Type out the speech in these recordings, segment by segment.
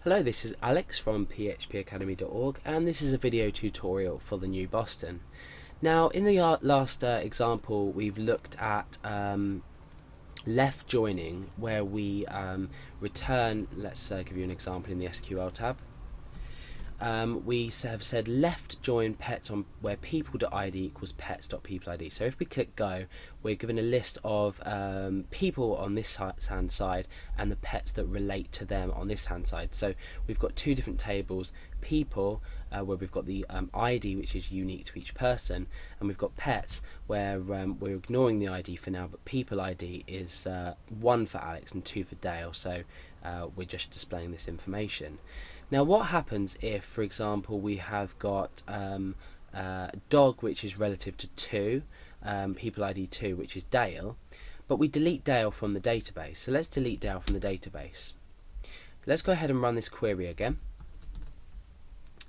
Hello, this is Alex from phpacademy.org, and this is a video tutorial for the new Boston. Now, in the last example, we've looked at left joining, where we return. Let's give you an example in the SQL tab. We have said left join pets on where people.id equals pets.peopleid. So if we click go, we're given a list of people on this hand side and the pets that relate to them on this hand side. So we've got two different tables: people, where we've got the ID, which is unique to each person, and we've got pets, where we're ignoring the ID for now, but people ID is 1 for Alex and 2 for Dale. So we're just displaying this information. Now, what happens if, for example, we have got dog, which is relative to 2, people ID 2, which is Dale, but we delete Dale from the database. So let's delete Dale from the database. Let's go ahead and run this query again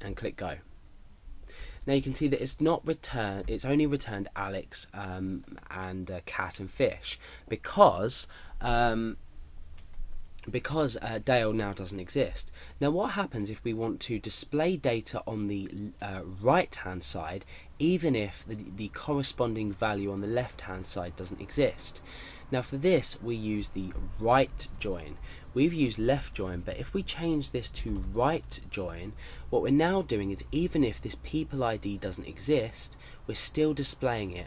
and click go. Now you can see that it's not returned, it's only returned Alex and cat and fish, because Dale now doesn't exist. Now what happens if we want to display data on the right hand side, even if the corresponding value on the left hand side doesn't exist? Now for this we use the right join. We've used left join, but if we change this to right join, what we're now doing is, even if this people ID doesn't exist, we're still displaying it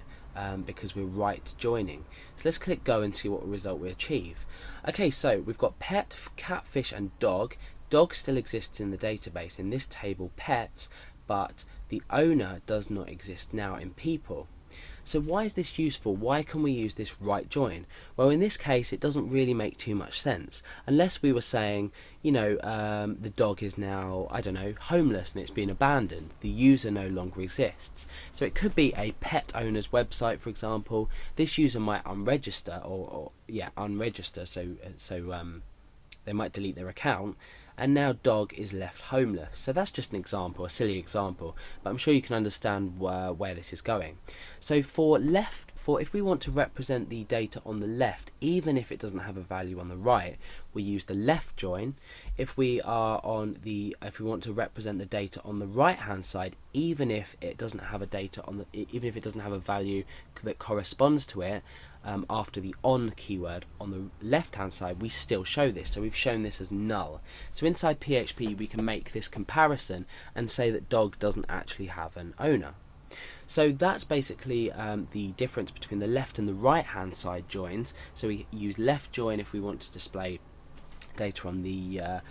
because we're right joining. So let's click go and see what result we achieve. Okay, so we've got pet, cat, fish and dog. Dog still exists in the database in this table pets, but the owner does not exist now in people. So why is this useful? Why can we use this right join? Well, in this case it doesn't really make too much sense, unless we were saying, you know, the dog is now, I don't know, homeless and it's been abandoned. The user no longer exists. So it could be a pet owner's website, for example. This user might unregister, unregister, so they might delete their account, and now dog is left homeless. So that's just an example, a silly example, but I'm sure you can understand where this is going. So if we want to represent the data on the left, even if it doesn't have a value on the right, we use the left join. If we want to represent the data on the right hand side, even if it doesn't have a value that corresponds to it, after the on keyword on the left hand side, we still show this. So we've shown this as null. So inside PHP we can make this comparison and say that dog doesn't actually have an owner. So that's basically the difference between the left and the right hand side joins. So we use left join if we want to display data on the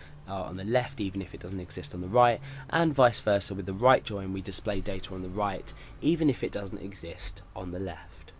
left, even if it doesn't exist on the right, and vice versa. With the right join we display data on the right, even if it doesn't exist on the left.